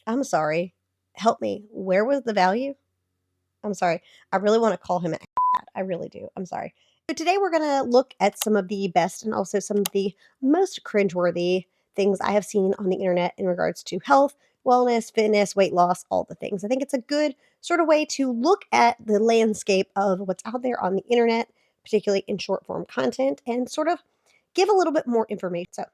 I'm sorry. Help me. Where was the value? I'm sorry. I really want to call him an I really do. I'm sorry. So today we're going to look at some of the best and also some of the most cringeworthy things I have seen on the internet in regards to health, wellness, fitness, weight loss, all the things. I think it's a good sort of way to look at the landscape of what's out there on the internet, particularly in short form content, and sort of give a little bit more information. So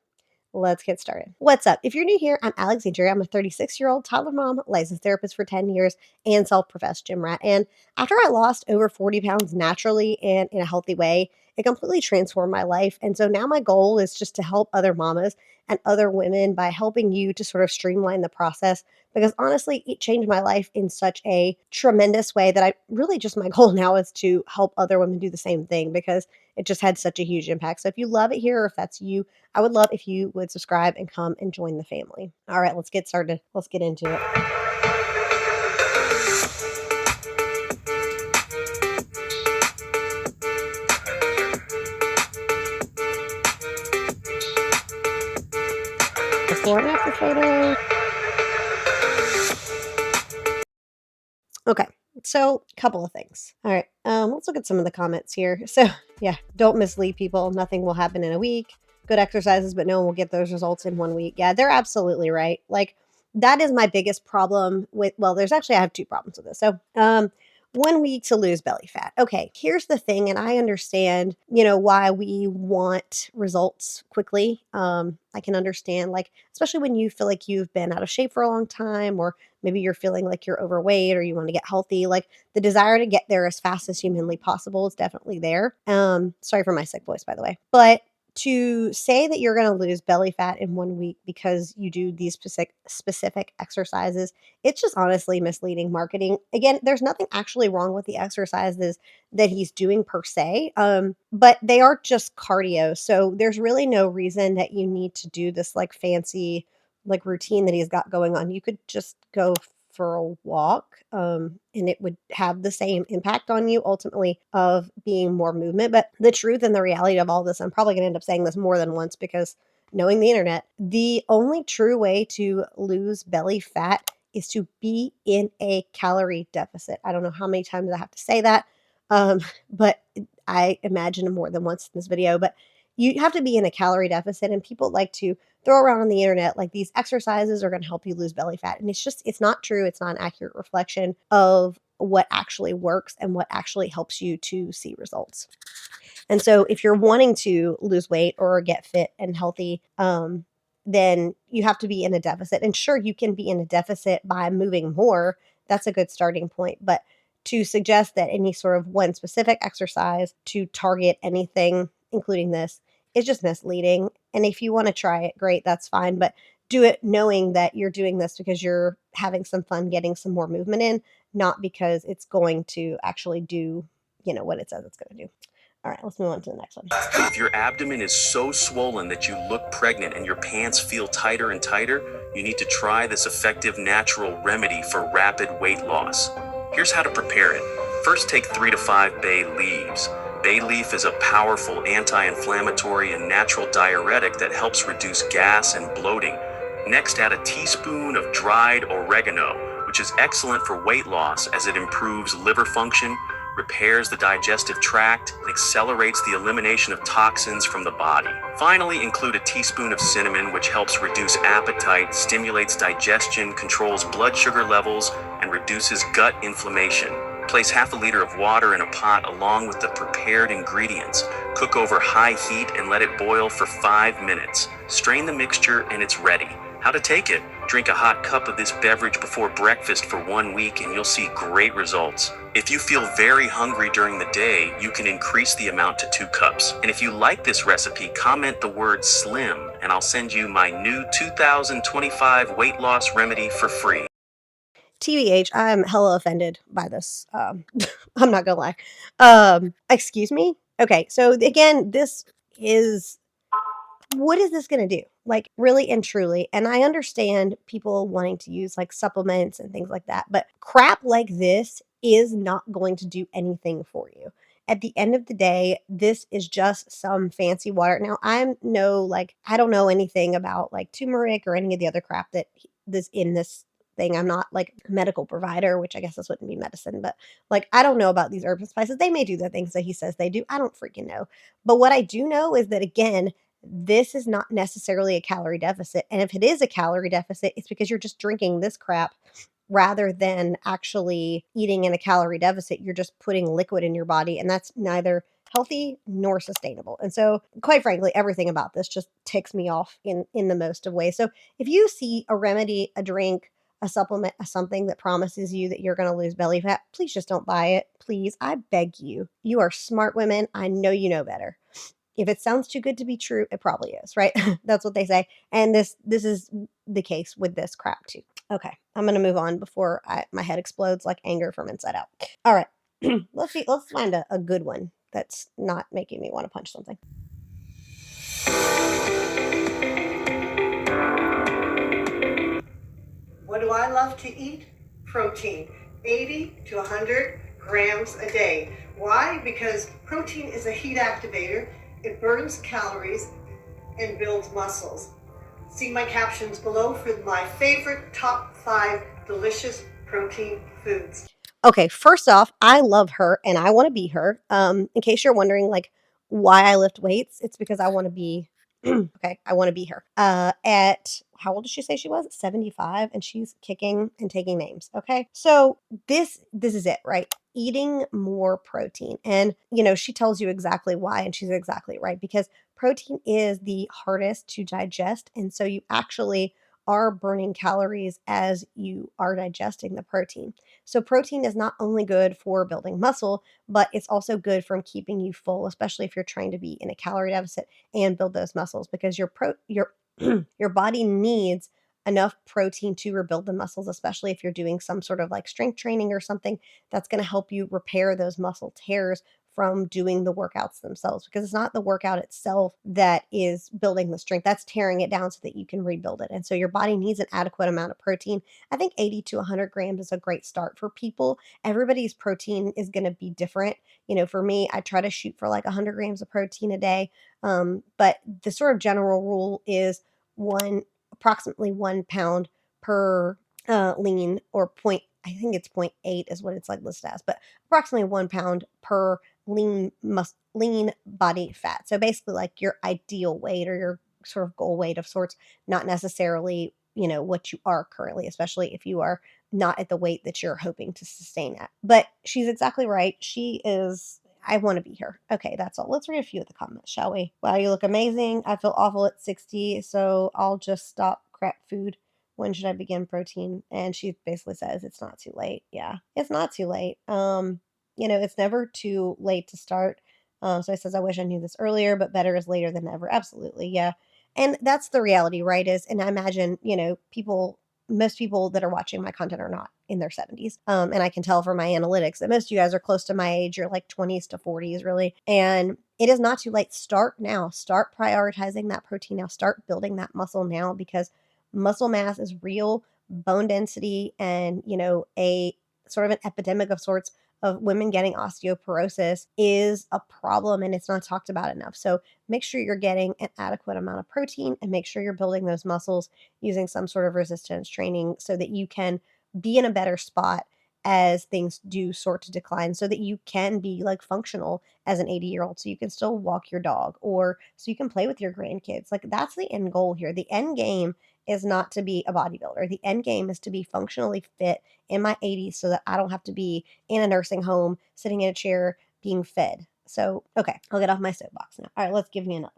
let's get started. What's up? If you're new here, I'm Alexandria. I'm a 36-year-old toddler mom, licensed therapist for 10 years, and self-professed gym rat. And after I lost over 40 pounds naturally and in a healthy way, it completely transformed my life. And so now my goal is just to help other mamas and other women by helping you to sort of streamline the process. Because honestly, it changed my life in such a tremendous way that I really just my goal now is to help other women do the same thing because it just had such a huge impact. So if you love it here, or if that's you, I would love if you would subscribe and come and join the family. All right, let's get started. Let's get into it. Before and after photo. Okay, so a couple of things. All right, let's look at some of the comments here. So yeah, don't mislead people. Nothing will happen in a week. Good exercises, but no one will get those results in 1 week. Yeah, they're absolutely right. Like that is my biggest problem with. Well, there's actually I have two problems with this. So 1 week to lose belly fat. Okay, here's the thing, and I understand, why we want results quickly. I can understand, like, especially when you feel like you've been out of shape for a long time, or maybe you're feeling like you're overweight or you want to get healthy. Like the desire to get there as fast as humanly possible is definitely there. Sorry for my sick voice, by the way. But to say that you're going to lose belly fat in 1 week because you do these specific exercises, it's just honestly misleading marketing. Again, there's nothing actually wrong with the exercises that he's doing per se, but they are just cardio. So there's really no reason that you need to do this like fancy like routine that he's got going on. You could just go for a walk, and it would have the same impact on you ultimately of being more movement. But the truth and the reality of all this, I'm probably going to end up saying this more than once because knowing the internet, the only true way to lose belly fat is to be in a calorie deficit. I don't know how many times I have to say that, but I imagine more than once in this video. But you have to be in a calorie deficit, and people like to throw around on the internet like these exercises are going to help you lose belly fat. And it's not true. It's not an accurate reflection of what actually works and what actually helps you to see results. And so if you're wanting to lose weight or get fit and healthy, then you have to be in a deficit. And sure, you can be in a deficit by moving more. That's a good starting point. But to suggest that any sort of one specific exercise to target anything, including this, is just misleading. And if you want to try it, great, that's fine. But do it knowing that you're doing this because you're having some fun getting some more movement in, not because it's going to actually do, what it says it's going to do. All right, let's move on to the next one. If your abdomen is so swollen that you look pregnant and your pants feel tighter and tighter, you need to try this effective natural remedy for rapid weight loss. Here's how to prepare it. First, take 3 to 5 bay leaves. Bay leaf is a powerful anti-inflammatory and natural diuretic that helps reduce gas and bloating. Next, add a teaspoon of dried oregano, which is excellent for weight loss as it improves liver function, repairs the digestive tract, and accelerates the elimination of toxins from the body. Finally, include a teaspoon of cinnamon, which helps reduce appetite, stimulates digestion, controls blood sugar levels, and reduces gut inflammation. Place half a liter of water in a pot along with the prepared ingredients. Cook over high heat and let it boil for 5 minutes. Strain the mixture and it's ready. How to take it? Drink a hot cup of this beverage before breakfast for 1 week and you'll see great results. If you feel very hungry during the day, you can increase the amount to 2 cups. And if you like this recipe, comment the word SLIM and I'll send you my new 2025 weight loss remedy for free. TBH, I'm hella offended by this. I'm not gonna lie. Excuse me? Okay, so again, this is what is this gonna do? Like, really and truly, and I understand people wanting to use, like, supplements and things like that, but crap like this is not going to do anything for you. At the end of the day, this is just some fancy water. Now, I don't know anything about, like, turmeric or any of the other crap that's in this thing. I'm not like a medical provider, which I guess this wouldn't be medicine, but like I don't know about these herbs and spices. They may do the things that he says they do. I don't freaking know. But what I do know is that again, this is not necessarily a calorie deficit. And if it is a calorie deficit, it's because you're just drinking this crap rather than actually eating in a calorie deficit. You're just putting liquid in your body, and that's neither healthy nor sustainable. And so, quite frankly, everything about this just ticks me off in the most of ways. So, if you see a remedy, a drink, a supplement, a something that promises you that you're going to lose belly fat, please just don't buy it. Please, I beg you. You are smart women. I know you know better. If it sounds too good to be true, it probably is, right? That's what they say. And this is the case with this crap too. Okay, I'm gonna move on before my head explodes like anger from inside out. All right, let's see. Let's find a good one that's not making me want to punch something. What do I love to eat? Protein, 80 to 100 grams a day. Why? Because protein is a heat activator. It burns calories and builds muscles. See my captions below for my favorite top 5 delicious protein foods. Okay, first off, I love her and I want to be her. In case you're wondering, like why I lift weights, it's because I want to be. Okay, I want to be her. At how old did she say she was? 75, and she's kicking and taking names. Okay, so this is it, right? Eating more protein, and she tells you exactly why, and she's exactly right because protein is the hardest to digest, and so you actually are burning calories as you are digesting the protein. So protein is not only good for building muscle, but it's also good from keeping you full, especially if you're trying to be in a calorie deficit and build those muscles because your your body needs enough protein to rebuild the muscles, especially if you're doing some sort of like strength training or something that's going to help you repair those muscle tears from doing the workouts themselves because it's not the workout itself that is building the strength, that's tearing it down so that you can rebuild it. And so your body needs an adequate amount of protein. I think 80 to 100 grams is a great start for people. Everybody's protein is going to be different. For me, I try to shoot for like 100 grams of protein a day. But the sort of general rule is approximately 1 pound per lean or point. I think it's 0.8 is what it's like listed as, but approximately 1 pound per lean body fat. So basically, like your ideal weight or your sort of goal weight of sorts, not necessarily what you are currently, especially if you are not at the weight that you're hoping to sustain at. But she's exactly right. She is. I want to be her. Okay, that's all. Let's read a few of the comments, shall we? Wow, you look amazing. I feel awful at 60, so I'll just stop crap food. When should I begin protein? And she basically says it's not too late. Yeah, it's not too late. It's never too late to start. So I says, I wish I knew this earlier, but better is later than never. Absolutely. Yeah. And that's the reality, right? And I imagine, most people that are watching my content are not in their 70s. And I can tell from my analytics that most of you guys are close to my age. You're like 20s to 40s, really. And it is not too late. Start now. Start prioritizing that protein now. Start building that muscle now because muscle mass is real, bone density, and, a sort of an epidemic of sorts of women getting osteoporosis is a problem and it's not talked about enough. So make sure you're getting an adequate amount of protein and make sure you're building those muscles using some sort of resistance training so that you can be in a better spot as things do sort to decline so that you can be like functional as an 80-year-old so you can still walk your dog or so you can play with your grandkids. Like that's the end goal here. The end game is not to be a bodybuilder. The end game is to be functionally fit in my 80s so that I don't have to be in a nursing home, sitting in a chair, being fed. So, okay, I'll get off my soapbox now. All right, let's give me another.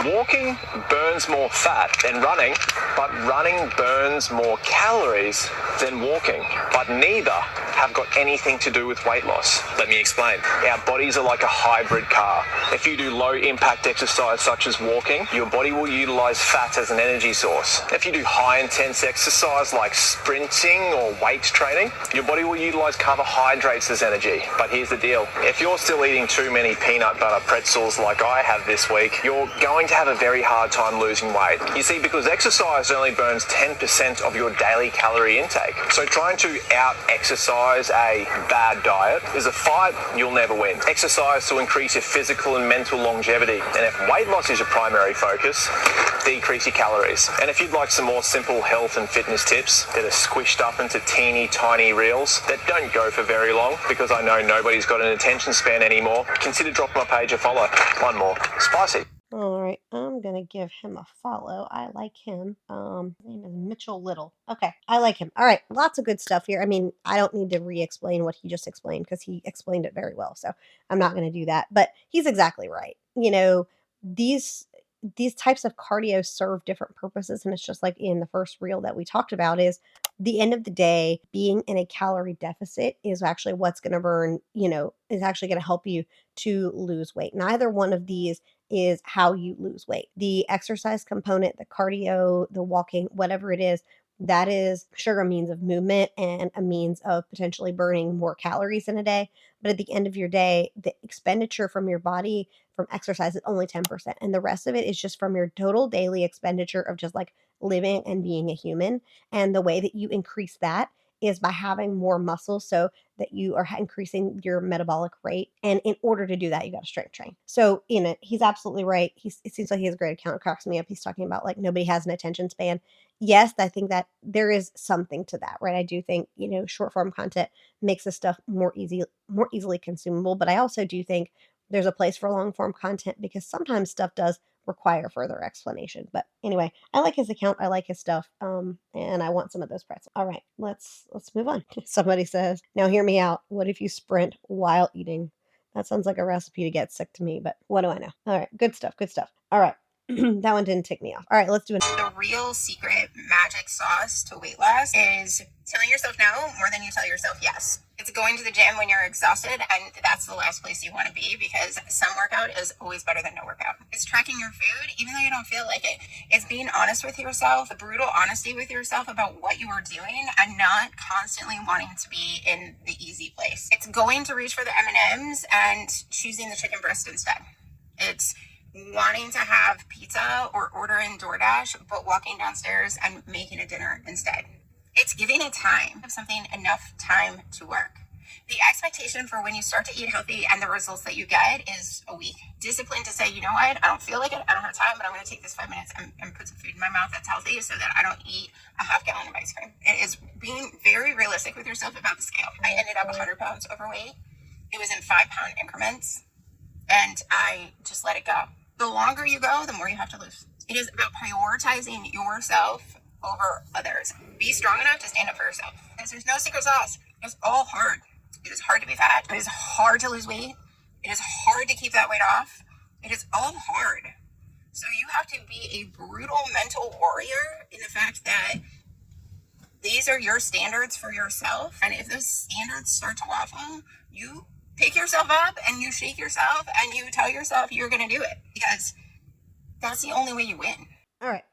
Walking burns more fat than running, but running burns more calories than walking. But neither have got anything to do with weight loss. Let me explain. Our bodies are like a hybrid car. If you do low impact exercise such as walking, your body will utilize fat as an energy source. If you do high intense exercise like sprinting or weight training, your body will utilize carbohydrates as energy. But here's the deal. If you're still eating too many peanut butter pretzels like I have this week, you're going to have a very hard time losing weight. You see, because exercise only burns 10% of your daily calorie intake. So trying to out-exercise a bad diet is a fight you'll never win. Exercise to increase your physical and mental longevity. And if weight loss is your primary focus, decrease your calories. And if you'd like some more simple health and fitness tips that are squished up into teeny tiny reels that don't go for very long, because I know nobody's got an attention span anymore, consider dropping my page a follow. One more. Spicy. All right, I'm gonna give him a follow. I like him. His name is Mitchell Little. Okay, I like him. All right, lots of good stuff here. I mean, I don't need to re-explain what he just explained because he explained it very well. So I'm not gonna do that. But he's exactly right. These these types of cardio serve different purposes, and it's just like in the first reel that we talked about is the end of the day, being in a calorie deficit is actually what's going to burn, is actually going to help you to lose weight. Neither one of these is how you lose weight. The exercise component, the cardio, the walking, whatever it is, that is sure a means of movement and a means of potentially burning more calories in a day. But at the end of your day, the expenditure from your body from exercise is only 10%. And the rest of it is just from your total daily expenditure of just like living and being a human. And the way that you increase that is by having more muscle so that you are increasing your metabolic rate. And in order to do that, you got to strength train. So in it, he's absolutely right. It seems like he has a great account. It cracks me up. He's talking about like nobody has an attention span. Yes, I think that there is something to that, right? I do think, short form content makes this stuff more easily consumable. But I also do think there's a place for long form content because sometimes stuff does require further explanation. But anyway, I like his account. I like his stuff. And I want some of those pretzels. All right, let's move on. Somebody says, "Now hear me out. What if you sprint while eating?" That sounds like a recipe to get sick to me, but what do I know? All right, good stuff. Good stuff. All right. That one didn't tick me off. All right, let's do it. The real secret magic sauce to weight loss is telling yourself no more than you tell yourself yes. It's going to the gym when you're exhausted, and that's the last place you want to be because some workout is always better than no workout. It's tracking your food, even though you don't feel like it. It's being honest with yourself, brutal honesty with yourself about what you are doing, and not constantly wanting to be in the easy place. It's going to reach for the M&Ms and choosing the chicken breast instead. It's wanting to have pizza or order in DoorDash, but walking downstairs and making a dinner instead. It's giving it time, something enough time to work. The expectation for when you start to eat healthy and the results that you get is a week. Discipline to say, you know what, I don't feel like it, I don't have time, but I'm going to take this 5 minutes and put some food in my mouth that's healthy so that I don't eat a half gallon of ice cream. It is being very realistic with yourself about the scale. I ended up 100 pounds overweight. It was in 5-pound increments, and I just let it go. The longer you go, the more you have to lose. It is about prioritizing yourself over others. Be strong enough to stand up for yourself. Because there's no secret sauce. It's all hard. It is hard to be fat. It is hard to lose weight. It is hard to keep that weight off. It is all hard. So you have to be a brutal mental warrior in the fact that these are your standards for yourself. And if those standards start to waffle, you pick yourself up and you shake yourself and you tell yourself you're going to do it because that's the only way you win. All right.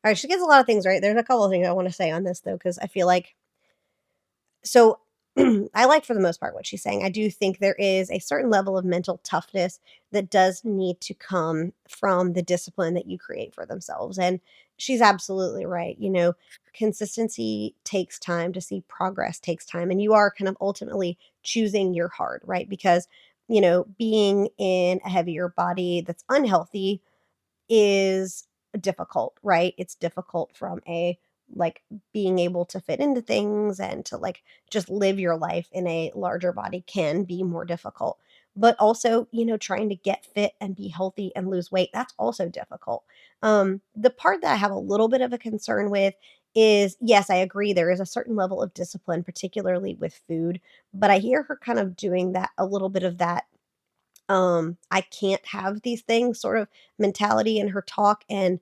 All right, she gets a lot of things right. There's a couple of things I want to say on this though, because I feel like, so I like for the most part what she's saying. I do think there is a certain level of mental toughness that does need to come from the discipline that you create for themselves. And she's absolutely right. Consistency takes time. To see progress takes time. And you are kind of ultimately choosing your hard, right? Because, being in a heavier body that's unhealthy is difficult, right? It's difficult from a like being able to fit into things and to like just live your life in a larger body can be more difficult. But also, trying to get fit and be healthy and lose weight, that's also difficult. The part that I have a little bit of a concern with is yes, I agree there is a certain level of discipline, particularly with food, but I hear her kind of doing that a little bit of that I can't have these things sort of mentality in her talk. And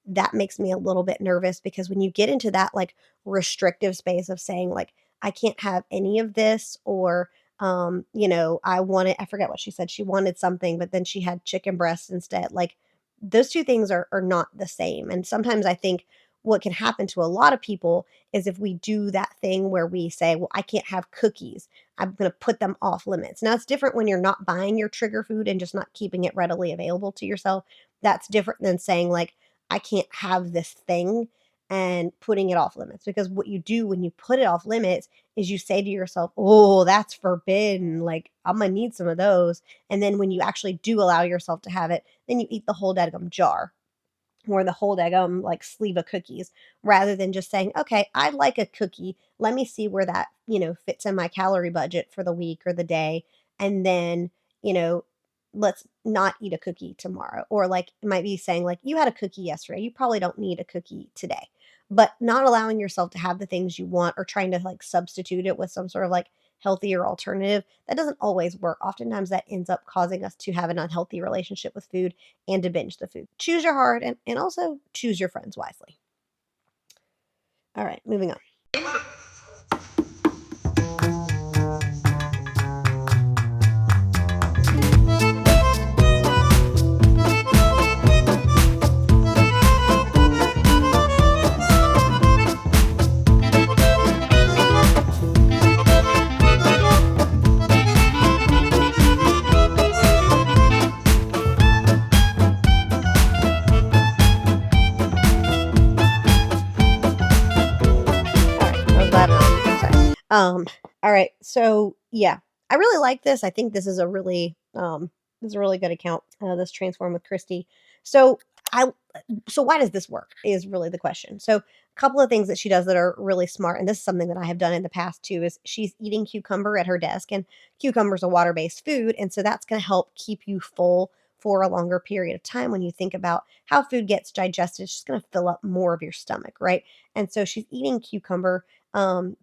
that makes me a little bit nervous because when you get into that like restrictive space of saying like, I can't have any of this or, I wanted, I forget what she said. She wanted something, but then she had chicken breasts instead. Like those two things are not the same. And sometimes I think what can happen to a lot of people is if we do that thing where we say, well, I can't have cookies. I'm going to put them off limits. Now, it's different when you're not buying your trigger food and just not keeping it readily available to yourself. That's different than saying, like, I can't have this thing. and putting it off limits. Because what you do when you put it off limits is you say to yourself, oh, that's forbidden. Like, I'm going to need some of those. And then when you actually do allow yourself to have it, then you eat the whole dadgum jar or the whole daggum like sleeve of cookies rather than just saying, okay, I like a cookie. Let me see where that, fits in my calorie budget for the week or the day. And then, you know, let's not eat a cookie tomorrow. Or like it might be saying, like, you had a cookie yesterday. You probably don't need a cookie today. But not allowing yourself to have the things you want or trying to like substitute it with some sort of like healthier alternative, that doesn't always work. Oftentimes that ends up causing us to have an unhealthy relationship with food and to binge the food. Choose your heart and also choose your friends wisely. All right, moving on. All right, I was glad I'm sorry. All right, so yeah, I really like this. I think this is a really good account. This Transform with Christy. So I so why does this work is really the question. So a couple of things that she does that are really smart, and this is something that I have done in the past too, is she's eating cucumber at her desk, and cucumber is a water-based food, and so that's going to help keep you full for a longer period of time. When you think about how food gets digested, it's just going to fill up more of your stomach, right? And so she's eating cucumber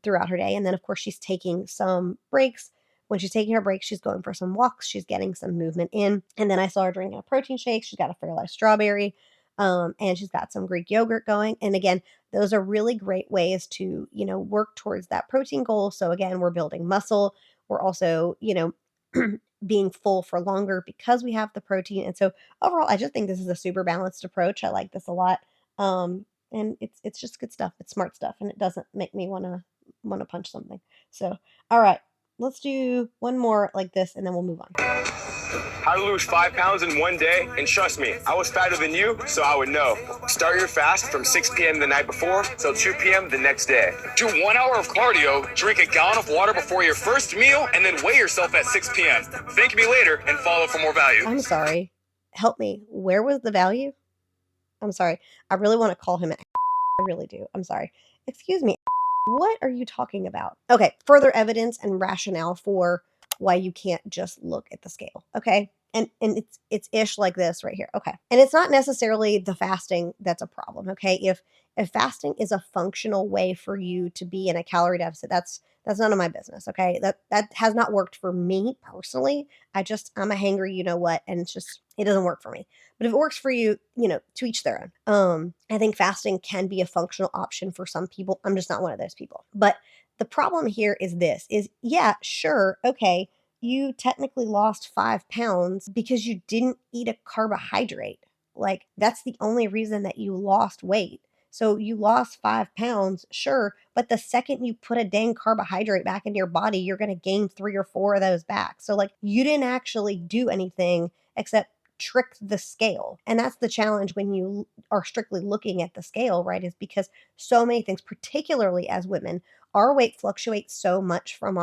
throughout her day, and then of course she's taking some breaks. When she's taking her breaks, she's going for some walks. She's getting some movement in. And then I saw her drinking a protein shake. She's got a Fairlife strawberry, and she's got some Greek yogurt going. And again, those are really great ways to, work towards that protein goal. So again, we're building muscle. We're also, being full for longer because we have the protein. And so overall, I just think this is a super balanced approach. I like this a lot. And it's just good stuff. It's smart stuff, and it doesn't make me wanna punch something. So, all right, let's do one more like this, and then we'll move on. How to lose 5 pounds in one day, and trust me, I was fatter than you, so I would know. Start your fast from 6 p.m. the night before till 2 p.m. the next day. Do 1 hour of cardio, drink a gallon of water before your first meal, and then weigh yourself at 6 p.m. Thank me later and follow for more value. I'm sorry. Help me. Where was the value? I'm sorry. I really wanna call him I really do. I'm sorry. Excuse me. What are you talking about? Okay, further evidence and rationale for why you can't just look at the scale. Okay. And it's ish like this right here. Okay. And it's not necessarily the fasting that's a problem. Okay. If fasting is a functional way for you to be in a calorie deficit, that's none of my business. Okay. That has not worked for me personally. I'm a hangry, you know what, and it doesn't work for me. But if it works for you, to each their own. I think fasting can be a functional option for some people. I'm just not one of those people. But the problem here is yeah, sure, okay, you technically lost 5 pounds because you didn't eat a carbohydrate. Like, that's the only reason that you lost weight. So you lost 5 pounds, sure, but the second you put a dang carbohydrate back into your body, you're going to gain 3 or 4 of those back. So, like, you didn't actually do anything except trick the scale. And that's the challenge when you are strictly looking at the scale, right? Is because so many things, particularly as women, our weight fluctuates so much from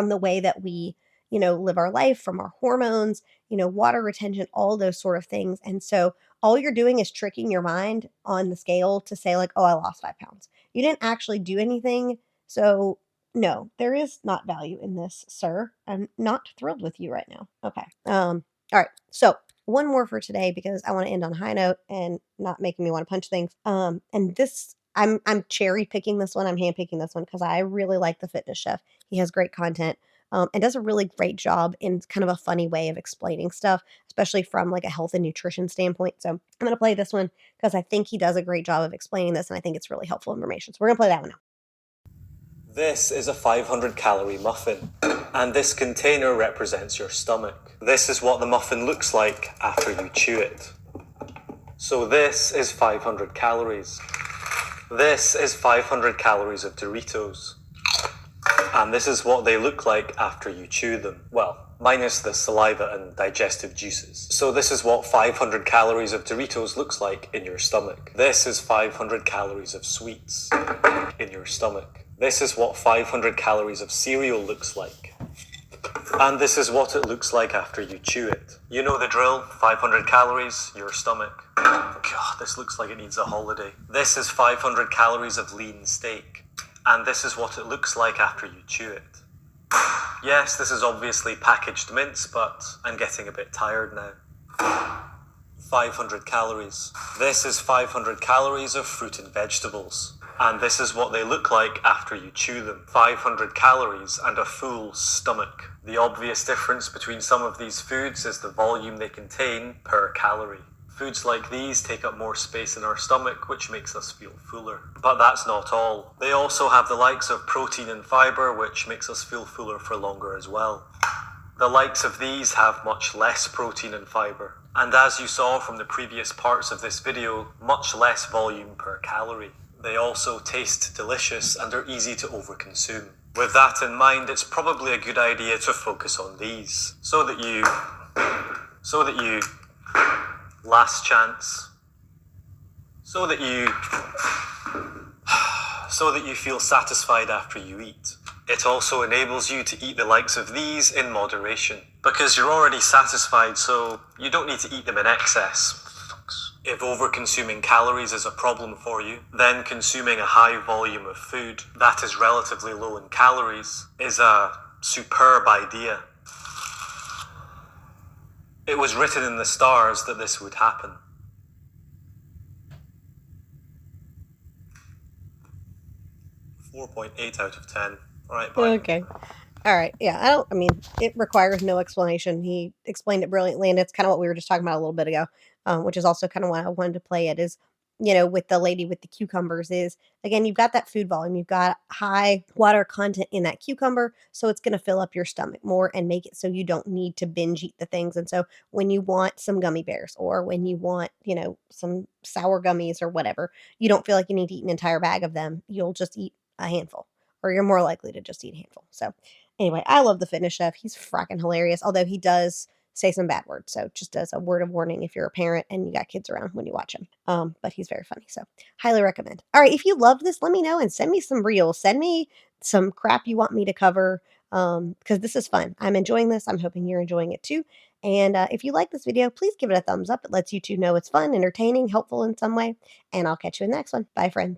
the way that we, live our life, from our hormones, water retention, all those sort of things. And so all you're doing is tricking your mind on the scale to say, like, oh, I lost 5 pounds. You didn't actually do anything. So no, there is not value in this, sir. I'm not thrilled with you right now. Okay. All right. So one more for today because I want to end on a high note and not making me want to punch things. And this I'm cherry picking this one. I'm hand picking this one because I really like the fitness chef. He has great content. And does a really great job in kind of a funny way of explaining stuff, especially from like a health and nutrition standpoint. So I'm going to play this one because I think he does a great job of explaining this, and I think it's really helpful information. So we're going to play that one now. This is a 500-calorie muffin, and this container represents your stomach. This is what the muffin looks like after you chew it. So this is 500 calories. This is 500 calories of Doritos. And this is what they look like after you chew them. Well, minus the saliva and digestive juices. So this is what 500 calories of Doritos looks like in your stomach. This is 500 calories of sweets in your stomach. This is what 500 calories of cereal looks like. And this is what it looks like after you chew it. You know the drill, 500 calories, your stomach. God, this looks like it needs a holiday. This is 500 calories of lean steak. And this is what it looks like after you chew it. Yes, this is obviously packaged mince, but I'm getting a bit tired now. 500 calories. This is 500 calories of fruit and vegetables. And this is what they look like after you chew them. 500 calories and a full stomach. The obvious difference between some of these foods is the volume they contain per calorie. Foods like these take up more space in our stomach, which makes us feel fuller. But that's not all. They also have the likes of protein and fiber, which makes us feel fuller for longer as well. The likes of these have much less protein and fiber. And as you saw from the previous parts of this video, much less volume per calorie. They also taste delicious and are easy to overconsume. With that in mind, it's probably a good idea to focus on these, so that you, last chance, so that you feel satisfied after you eat. It also enables you to eat the likes of these in moderation, because you're already satisfied, so you don't need to eat them in excess. If over-consuming calories is a problem for you, then consuming a high volume of food that is relatively low in calories is a superb idea. It was written in the stars that this would happen. .8 out of 10. All right, bye. Okay. All right. Yeah. I mean, it requires no explanation. He explained it brilliantly. And it's kind of what we were just talking about a little bit ago, which is also kind of why I wanted to play it is, with the lady with the cucumbers is, again, you've got that food volume. You've got high water content in that cucumber. So it's going to fill up your stomach more and make it so you don't need to binge eat the things. And so when you want some gummy bears or when you want, some sour gummies or whatever, you don't feel like you need to eat an entire bag of them. You'll just eat a handful or you're more likely to just eat a handful. So anyway, I love the fitness chef. He's fracking hilarious, although he does say some bad words. So just as a word of warning if you're a parent and you got kids around when you watch him. But he's very funny. So highly recommend. All right, if you love this, let me know and send me some reels. Send me some crap you want me to cover because this is fun. I'm enjoying this. I'm hoping you're enjoying it too. And if you like this video, please give it a thumbs up. It lets YouTube know it's fun, entertaining, helpful in some way. And I'll catch you in the next one. Bye, friends.